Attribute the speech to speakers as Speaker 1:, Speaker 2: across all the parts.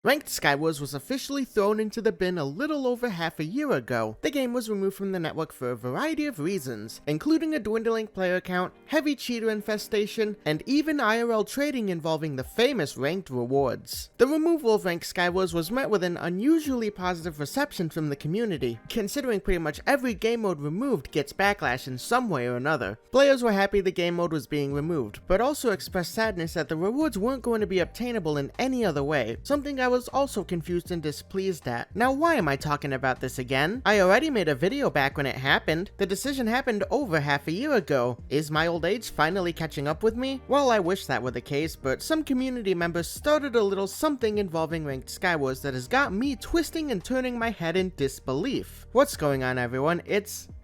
Speaker 1: Ranked Skywars was officially thrown into the bin a little over half a year ago. The game was removed from the network for a variety of reasons, including a dwindling player count, heavy cheater infestation, and even IRL trading involving the famous ranked rewards. The removal of Ranked Skywars was met with an unusually positive reception from the community, considering pretty much every game mode removed gets backlash in some way or another. Players were happy the game mode was being removed, but also expressed sadness that the rewards weren't going to be obtainable in any other way, something I was also confused and displeased at. Now, why am I talking about this again? I already made a video back when it happened. The decision happened over half a year ago. Is my old age finally catching up with me? Well, I wish that were the case, but some community members started a little something involving Ranked Skywars that has got me twisting and turning my head in disbelief. What's going on, everyone?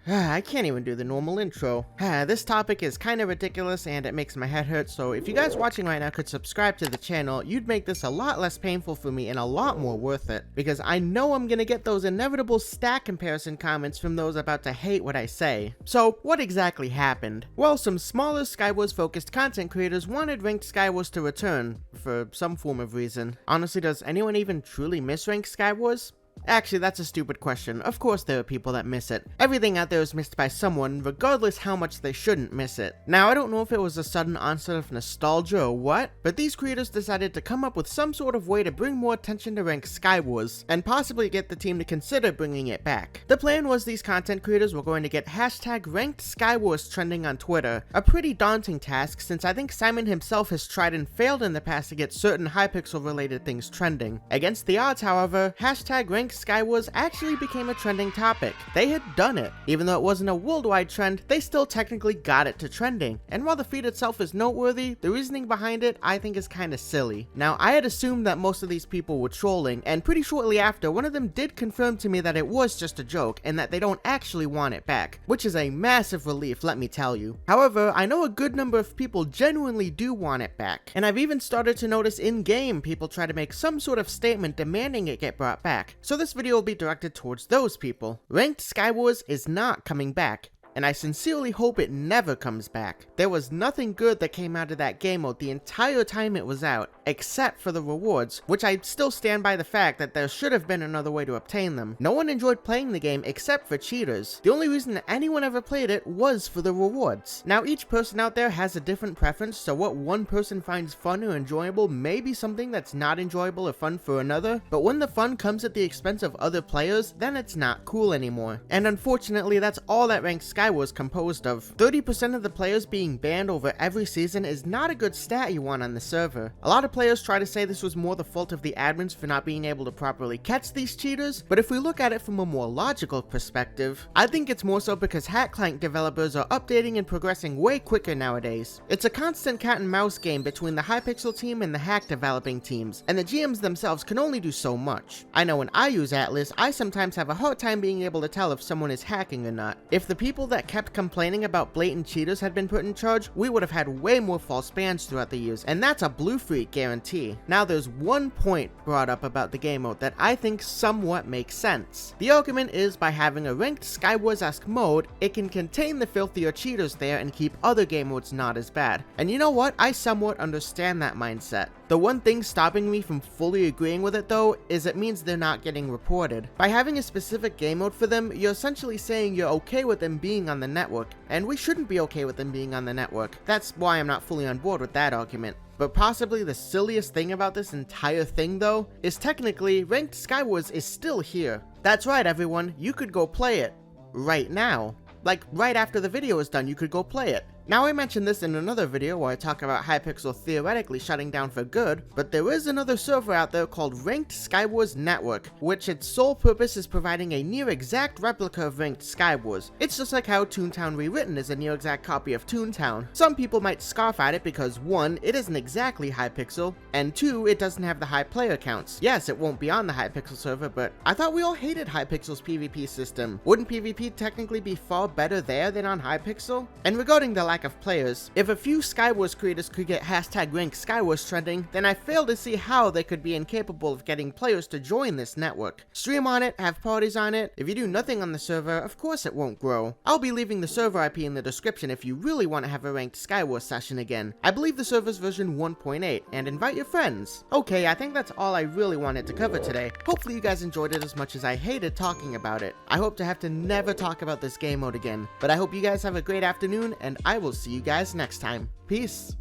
Speaker 1: I can't even do the normal intro. This topic is kind of ridiculous and it makes my head hurt, so if you guys watching right now could subscribe to the channel, you'd make this a lot less painful for me and a lot more worth it, because I know I'm gonna get those inevitable stat comparison comments from those about to hate what I say. So, what exactly happened? Well, some smaller Skywars focused content creators wanted Ranked Skywars to return, for some form of reason. Honestly, does anyone even truly miss Ranked Skywars? Actually, that's a stupid question. Of course there are people that miss it. Everything out there is missed by someone, regardless how much they shouldn't miss it. Now, I don't know if it was a sudden onset of nostalgia or what, but these creators decided to come up with some sort of way to bring more attention to Ranked Skywars, and possibly get the team to consider bringing it back. The plan was these content creators were going to get hashtag Ranked Skywars trending on Twitter, a pretty daunting task since I think Simon himself has tried and failed in the past to get certain Hypixel related things trending. Against the odds, however, hashtag Ranked Skywars actually became a trending topic. They had done it. Even though it wasn't a worldwide trend, they still technically got it to trending. And while the feat itself is noteworthy, the reasoning behind it I think is kinda silly. Now, I had assumed that most of these people were trolling, and pretty shortly after, one of them did confirm to me that it was just a joke, and that they don't actually want it back, which is a massive relief, let me tell you. However, I know a good number of people genuinely do want it back, and I've even started to notice in-game people try to make some sort of statement demanding it get brought back. So this video will be directed towards those people. Ranked Skywars is not coming back, and I sincerely hope it never comes back. There was nothing good that came out of that game mode the entire time it was out, except for the rewards, which I still stand by the fact that there should have been another way to obtain them. No one enjoyed playing the game except for cheaters. The only reason that anyone ever played it was for the rewards. Now, each person out there has a different preference, so what one person finds fun or enjoyable may be something that's not enjoyable or fun for another, but when the fun comes at the expense of other players, then it's not cool anymore. And unfortunately, that's all that Ranked Skywars was composed of. 30% of the players being banned over every season is not a good stat you want on the server. A lot of players try to say this was more the fault of the admins for not being able to properly catch these cheaters, but if we look at it from a more logical perspective, I think it's more so because hack client developers are updating and progressing way quicker nowadays. It's a constant cat and mouse game between the Hypixel team and the hack developing teams, and the GMs themselves can only do so much. I know when I use Atlas, I sometimes have a hard time being able to tell if someone is hacking or not. If the people that kept complaining about blatant cheaters had been put in charge, we would have had way more false bans throughout the years, and that's a blue freak guarantee. Now, there's one point brought up about the game mode that I think somewhat makes sense. The argument is by having a Ranked Skywars-esque mode, it can contain the filthier cheaters there and keep other game modes not as bad. And you know what? I somewhat understand that mindset. The one thing stopping me from fully agreeing with it though, is it means they're not getting reported. By having a specific game mode for them, you're essentially saying you're okay with them being on the network, and we shouldn't be okay with them being on the network. That's why I'm not fully on board with that argument. But possibly the silliest thing about this entire thing though, is technically Ranked Skywars is still here. That's right everyone, you could go play it. Right now. Like, right after the video is done, you could go play it. Now, I mentioned this in another video where I talk about Hypixel theoretically shutting down for good, but there is another server out there called Ranked Skywars Network, which its sole purpose is providing a near exact replica of Ranked Skywars. It's just like how Toontown Rewritten is a near exact copy of Toontown. Some people might scoff at it because 1, it isn't exactly Hypixel, and 2, it doesn't have the high player counts. Yes, it won't be on the Hypixel server, but I thought we all hated Hypixel's PvP system. Wouldn't PvP technically be far better there than on Hypixel? And regarding the lack lack of players. If a few Skywars creators could get hashtag ranked Skywars trending, then I fail to see how they could be incapable of getting players to join this network. Stream on it, have parties on it. If you do nothing on the server, of course it won't grow. I'll be leaving the server IP in the description if you really want to have a ranked Skywars session again. I believe the server's version 1.8, and invite your friends. Okay, I think that's all I really wanted to cover today. Hopefully you guys enjoyed it as much as I hated talking about it. I hope to have to never talk about this game mode again, but I hope you guys have a great afternoon, and I will see you guys next time. Peace.